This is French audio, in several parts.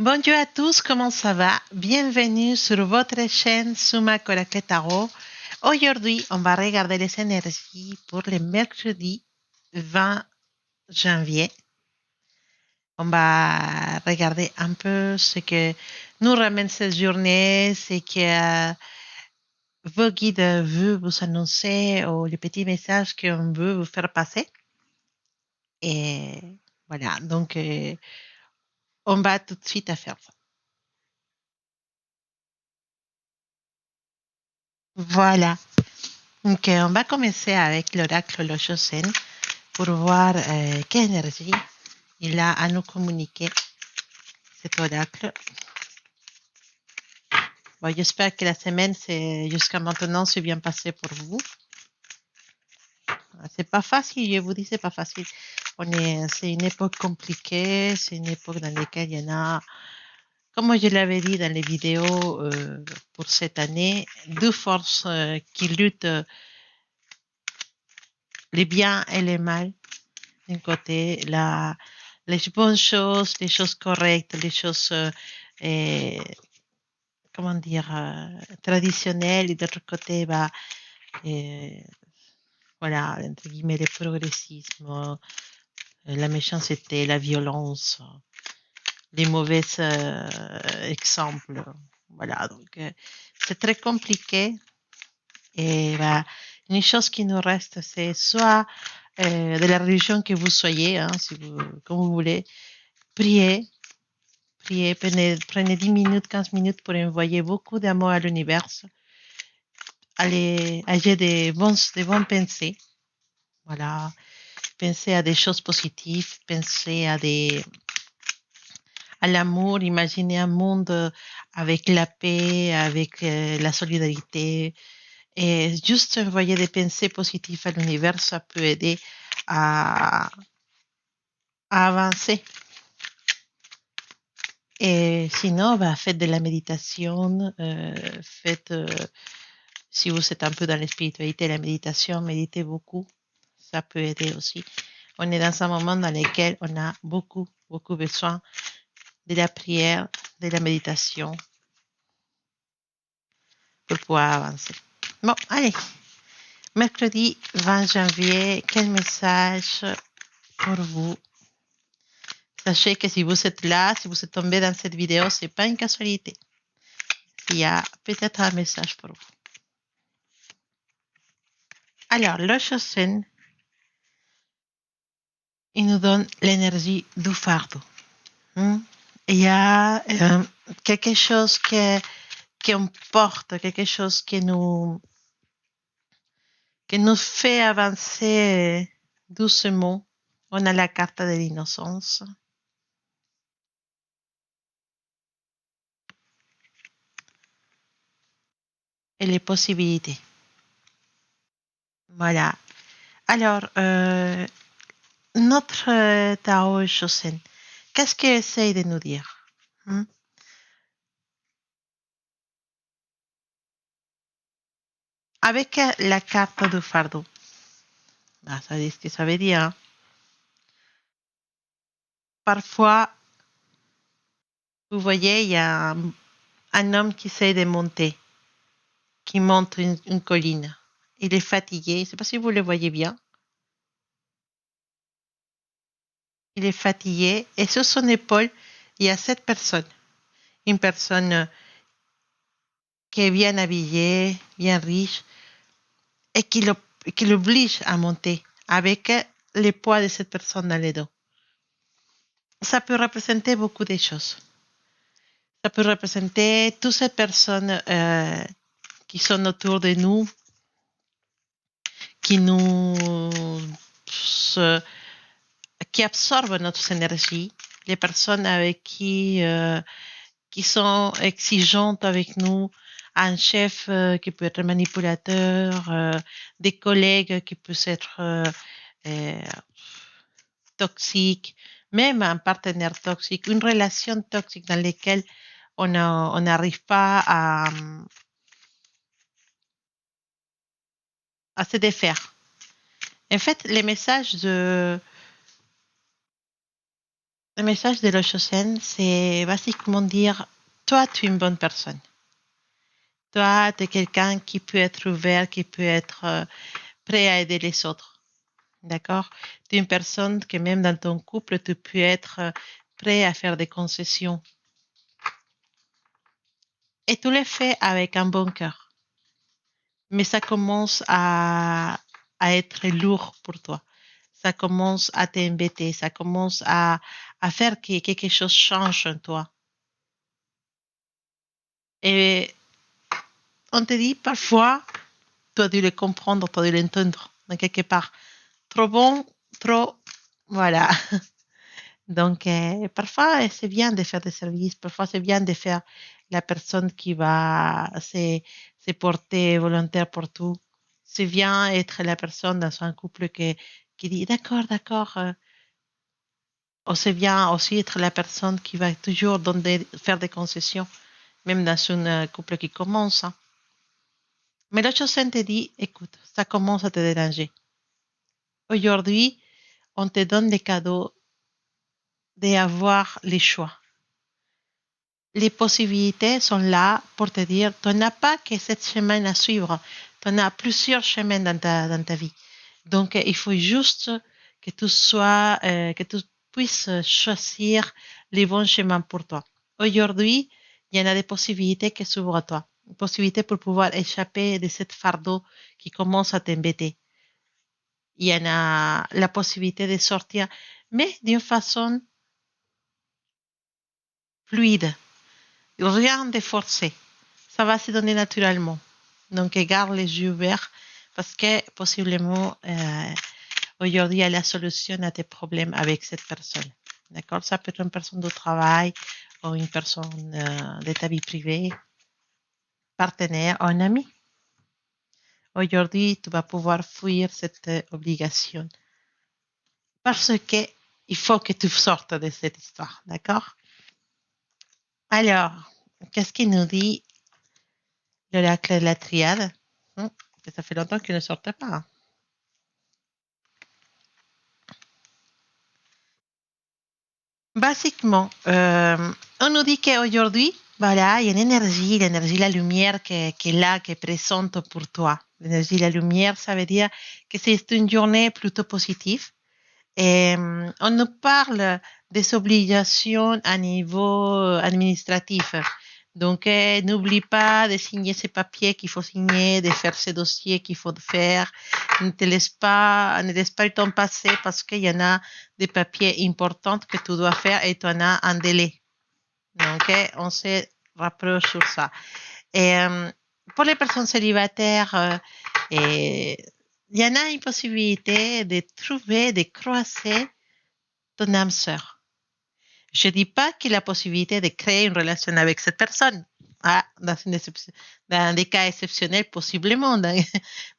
Bonjour à tous, comment ça va? Bienvenue sur votre chaîne Suma Coracle Tarot. Aujourd'hui, on va regarder les énergies pour le mercredi 20 janvier. On va regarder un peu ce que nous ramène cette journée, ce que vos guides veulent vous annoncer ou les petits messages qu'on veut vous faire passer. Et voilà, donc on va tout de suite à faire ça. Voilà. Donc, on va commencer avec l'oracle Lochosen pour voir quelle énergie il a à nous communiquer, cet oracle. Bon, j'espère que la semaine, jusqu'à maintenant, s'est bien passée pour vous. C'est pas facile, je vous dis, c'est pas facile. C'est une époque compliquée, c'est une époque dans laquelle il y en a, comme je l'avais dit dans les vidéos pour cette année, deux forces qui luttent, les biens et les mal. D'un côté, les bonnes choses, les choses correctes, les choses, comment dire, traditionnelles, et d'autre côté, voilà, entre guillemets, le progressisme, la méchanceté, la violence, les mauvais exemples. Voilà, donc c'est très compliqué. Et une chose qui nous reste, c'est soit de la religion que vous soyez, hein, si vous, comme vous voulez, priez, priez, prenez 10 minutes, 15 minutes pour envoyer beaucoup d'amour à l'univers. Allez, ayez des bonnes pensées. Voilà. Pensez à des choses positives, pensez à l'amour, imaginez un monde avec la paix, avec la solidarité. Et juste envoyer des pensées positives à l'univers, ça peut aider à, à avancer. Et sinon, faites de la méditation, faites, si vous êtes un peu dans la spiritualité, la méditation, méditez beaucoup, ça peut aider aussi. On est dans un moment dans lequel on a beaucoup, beaucoup besoin de la prière, de la méditation pour pouvoir avancer. Bon, allez, mercredi 20 janvier, quel message pour vous? Sachez que si vous êtes là, si vous êtes tombé dans cette vidéo, c'est pas une casualité. Il y a peut-être un message pour vous. Alors, le Chosen, il nous donne l'énergie du fardeau. Il y a quelque chose qui emporte, quelque chose qui nous fait avancer doucement. On a la carte de l'innocence. Et les possibilités. Voilà. Alors, notre Tao Chosen, qu'est-ce qu'il essaye de nous dire? Avec la carte du fardeau, ça dit ce que ça veut dire. Hein? Parfois, vous voyez, il y a un homme qui essaie de monter, qui monte une colline. Il est fatigué, je ne sais pas si vous le voyez bien. Il est fatigué et sur son épaule, il y a cette personne. Une personne qui est bien habillée, bien riche, et qui l'oblige à monter avec le poids de cette personne dans le dos. Ça peut représenter beaucoup de choses. Ça peut représenter toutes ces personnes qui sont autour de nous, qui qui absorbent notre énergie, les personnes avec qui sont exigeantes avec nous, un chef qui peut être manipulateur, des collègues qui peuvent être euh, toxiques, même un partenaire toxique, une relation toxique dans laquelle on n'arrive pas à se défaire. En fait, les messages Le message de l'Oshosen, c'est basiquement dire, toi, tu es une bonne personne. Toi, tu es quelqu'un qui peut être ouvert, qui peut être prêt à aider les autres. D'accord? Tu es une personne que même dans ton couple, tu peux être prêt à faire des concessions. Et tu le fais avec un bon cœur. Mais ça commence à être lourd pour toi. Ça commence à t'embêter. Ça commence à faire que quelque chose change en toi. Et on te dit parfois, tu as dû le comprendre, tu as dû l'entendre dans quelque part. Trop bon, trop, voilà. Donc, parfois, c'est bien de faire des services, parfois, c'est bien de faire la personne qui va se porter volontaire pour tout. C'est bien être la personne dans un couple qui dit d'accord, d'accord. Ou c'est bien aussi être la personne qui va toujours faire des concessions, même dans un couple qui commence. Hein. Mais l'autre chose, te dit, écoute, ça commence à te déranger. Aujourd'hui, on te donne des cadeaux d'avoir les choix. Les possibilités sont là pour te dire, tu n'as pas que cette chemin à suivre, tu en as plusieurs chemins dans ta vie. Donc, il faut juste que tu puisses choisir les bons chemins pour toi. Aujourd'hui, il y en a des possibilités qui s'ouvrent à toi. Une possibilité pour pouvoir échapper de cette fardeau qui commence à t'embêter. Il y en a la possibilité de sortir, mais d'une façon fluide. Rien de forcé. Ça va se donner naturellement. Donc, garde les yeux ouverts parce que possiblement, aujourd'hui, il y a la solution à tes problèmes avec cette personne. D'accord? Ça peut être une personne de travail ou une personne de ta vie privée, partenaire ou un ami. Aujourd'hui, tu vas pouvoir fuir cette obligation parce que il faut que tu sortes de cette histoire. D'accord? Alors, qu'est-ce qu'il nous dit l'oracle de la triade? Ça fait longtemps qu'il ne sortait pas. Hein. Basiquement, on nous dit qu'aujourd'hui, voilà, il y a une énergie, l'énergie, la lumière qui est là, qui est présente pour toi. L'énergie, la lumière, ça veut dire que c'est une journée plutôt positive. Et on nous parle des obligations à niveau administratif. Donc, n'oublie pas de signer ces papiers qu'il faut signer, de faire ces dossiers qu'il faut faire. Ne laisse pas le temps passer parce qu'il y en a des papiers importants que tu dois faire et tu en as un délai. Donc, on se rapproche sur ça. Et pour les personnes célibataires, il y en a une possibilité de trouver, de croiser ton âme sœur. Je ne dis pas qu'il y a la possibilité de créer une relation avec cette personne. Ah, dans des cas exceptionnels, possiblement.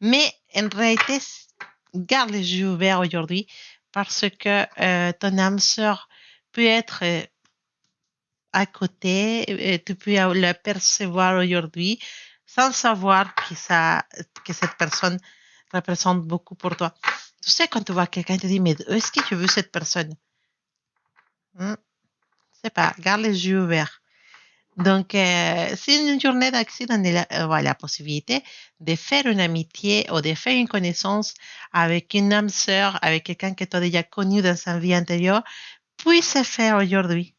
Mais en réalité, garde les yeux ouverts aujourd'hui parce que ton âme sœur peut être à côté, tu peux la percevoir aujourd'hui sans savoir que cette personne représente beaucoup pour toi. Tu sais, quand tu vois quelqu'un, tu te dis, mais est-ce que tu veux cette personne? C'est pas, garde les yeux ouverts. Donc, c'est une journée d'accident, voilà, la possibilité de faire une amitié ou de faire une connaissance avec une âme sœur, avec quelqu'un que tu as déjà connu dans sa vie antérieure, puisse se faire aujourd'hui.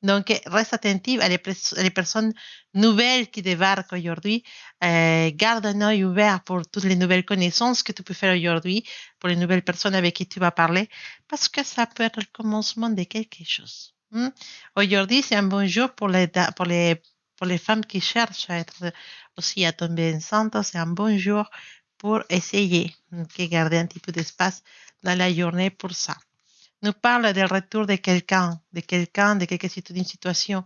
Donc, reste attentive à les personnes nouvelles qui débarquent aujourd'hui. Garde un œil ouvert pour toutes les nouvelles connaissances que tu peux faire aujourd'hui, pour les nouvelles personnes avec qui tu vas parler, parce que ça peut être le commencement de quelque chose. Aujourd'hui, c'est un bon jour pour les femmes qui cherchent à être aussi à tomber enceinte. C'est un bon jour pour essayer de garder un petit peu d'espace dans la journée pour ça. Nous parle del retour de d'une situation.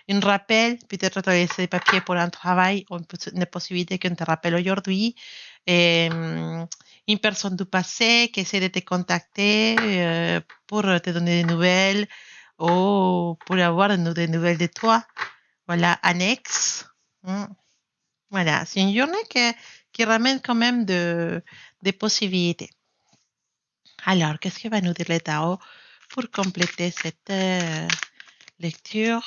Un rappel, peut-être traverser des papiers pour un travail, ou une possibilité qu'on te rappelle aujourd'hui. Une personne du passé qui essaie de te contacter pour te donner des nouvelles ou pour avoir des nouvelles de toi. Voilà, annexe. Voilà, c'est une journée qui ramène quand même des possibilités. Alors, qu'est-ce que va nous dire le tarot pour compléter cette lecture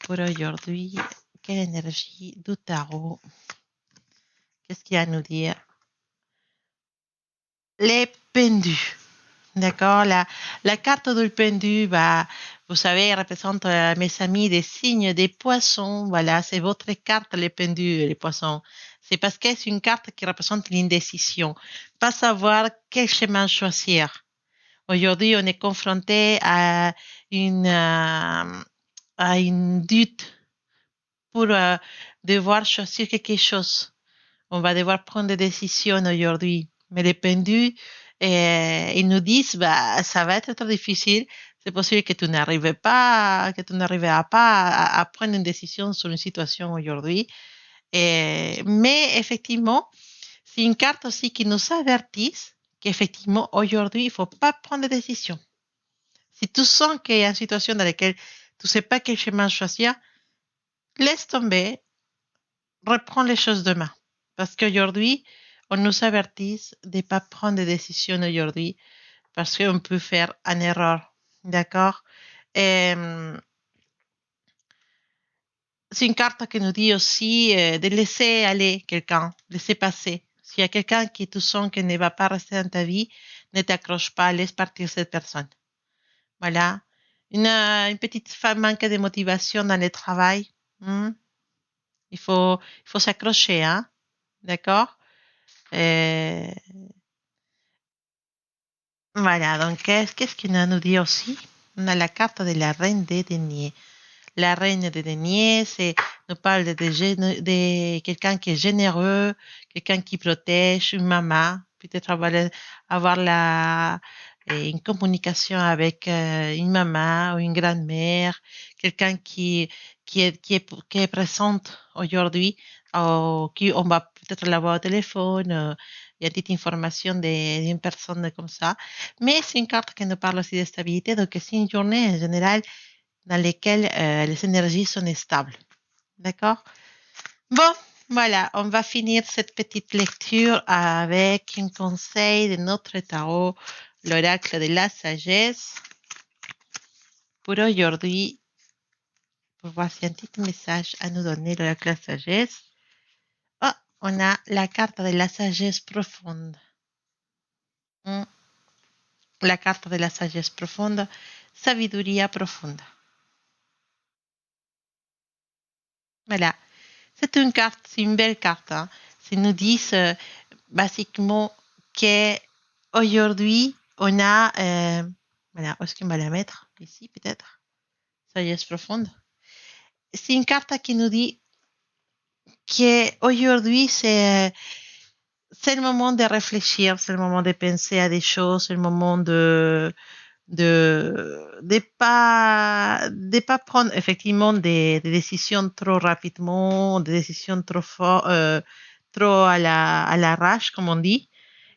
pour aujourd'hui, quelle énergie du tarot? Qu'est-ce qu'il y a à nous dire? Les pendus. D'accord, la carte du pendu, bah, vous savez, représente, mes amis, des signes des poissons. Voilà, c'est votre carte, les pendus, les poissons. C'est parce que c'est une carte qui représente l'indécision. Pas savoir quel chemin choisir. Aujourd'hui, on est confronté à une doute pour devoir choisir quelque chose. On va devoir prendre des décisions aujourd'hui. Mais les pendus, ils nous disent, bah, ça va être très difficile. C'est possible que tu n'arriveras pas à prendre une décision sur une situation aujourd'hui. Mais effectivement, c'est une carte aussi qui nous avertit qu'effectivement, aujourd'hui, il ne faut pas prendre de décision. Si tu sens qu'il y a une situation dans laquelle tu ne sais pas quel chemin choisir, laisse tomber, reprends les choses demain. Parce qu'aujourd'hui, on nous avertit de ne pas prendre de décision aujourd'hui parce qu'on peut faire une erreur. D'accord? C'est une carte qui nous dit aussi de laisser aller quelqu'un, laisser passer. S'il y a quelqu'un qui tu sens qui ne va pas rester dans ta vie, ne t'accroche pas, laisse partir cette personne. Voilà. Une petite femme manque de motivation dans le travail. Il faut s'accrocher, hein? D'accord? Euh, voilà. Donc, qu'est-ce qu'il nous dit aussi? On a la carte de la reine des deniers. La reine des deniers, nous parle de quelqu'un qui est généreux, quelqu'un qui protège, une maman, peut-être avoir une communication avec une maman ou une grand-mère, quelqu'un qui est présente aujourd'hui, qui on va peut-être l'avoir au téléphone, il y a une petite information d'une personne comme ça. Mais c'est une carte qui nous parle aussi de stabilité, donc c'est une journée en général dans lesquelles les énergies sont stables. D'accord? Bon, voilà, on va finir cette petite lecture avec un conseil de notre tarot, l'oracle de la sagesse. Pour aujourd'hui, pour voir s'il y a un petit message à nous donner, l'oracle de la sagesse. Oh, on a la carte de la sagesse profonde. La carte de la sagesse profonde, sabiduria profunda. Voilà. C'est une carte, c'est une belle carte. Hein. Ça nous dit basiquement qu'aujourd'hui, on a... voilà, est-ce qu'on va la mettre ici peut-être? Sagesse profonde. C'est une carte qui nous dit qu'aujourd'hui, c'est le moment de réfléchir, c'est le moment de penser à des choses, c'est le moment de pas prendre effectivement des décisions trop rapidement, des décisions trop fort, trop à l'arrache, comme on dit.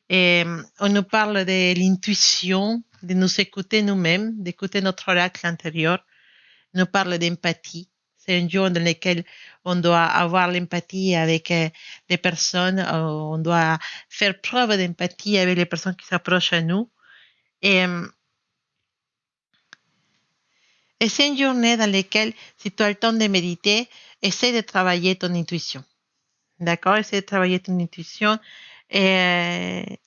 Et on nous parle de l'intuition, de nous écouter nous-mêmes, d'écouter notre oracle intérieur. On nous parle d'empathie. C'est un jour dans lequel on doit avoir l'empathie avec les personnes, on doit faire preuve d'empathie avec les personnes qui s'approchent à nous. Et c'est une journée dans laquelle, si tu as le temps de méditer, essaie de travailler ton intuition. D'accord? Essaie de travailler ton intuition. Et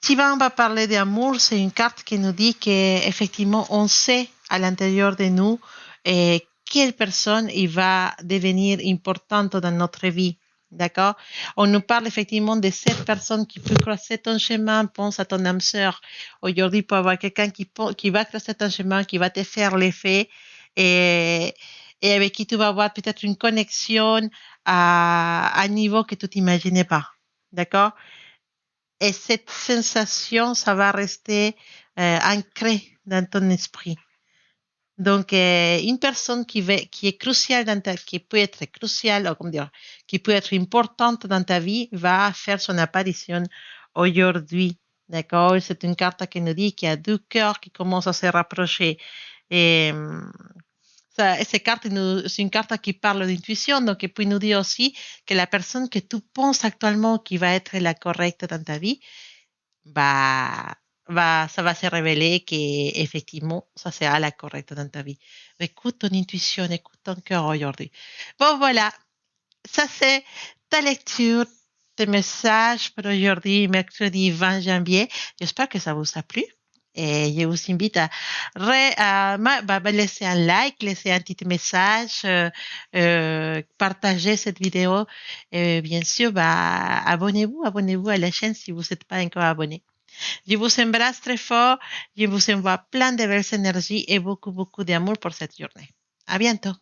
Sivan va parler d'amour. C'est une carte qui nous dit qu'effectivement, on sait à l'intérieur de nous quelle personne il va devenir importante dans notre vie. D'accord? On nous parle effectivement de cette personne qui peut croiser ton chemin. Pense à ton âme sœur. Aujourd'hui, il peut y avoir quelqu'un qui va croiser ton chemin, qui va te faire l'effet et, et avec qui tu vas avoir peut-être une connexion à un niveau que tu t'imaginais pas. D'accord? Et cette sensation, ça va rester ancré dans ton esprit. Donc, une personne qui est cruciale qui peut être cruciale, ou comment dire, qui peut être importante dans ta vie, va faire son apparition aujourd'hui. D'accord? C'est une carte qui nous dit qu'il y a deux cœurs qui commencent à se rapprocher. Et c'est une carte qui parle d'intuition, donc il peut nous dire aussi que la personne que tu penses actuellement qui va être la correcte dans ta vie, bah, ça va se révéler qu'effectivement, ça sera la correcte dans ta vie. Écoute ton intuition, écoute ton cœur aujourd'hui. Bon, voilà, ça c'est ta lecture, tes messages pour aujourd'hui, mercredi 20 janvier. J'espère que ça vous a plu. Et je vous invite à laisser un like, laisser un petit message, partager cette vidéo. Et bien sûr, abonnez-vous à la chaîne si vous n'êtes pas encore abonné. Je vous embrasse très fort. Je vous envoie plein de belles énergies et beaucoup, beaucoup d'amour pour cette journée. À bientôt.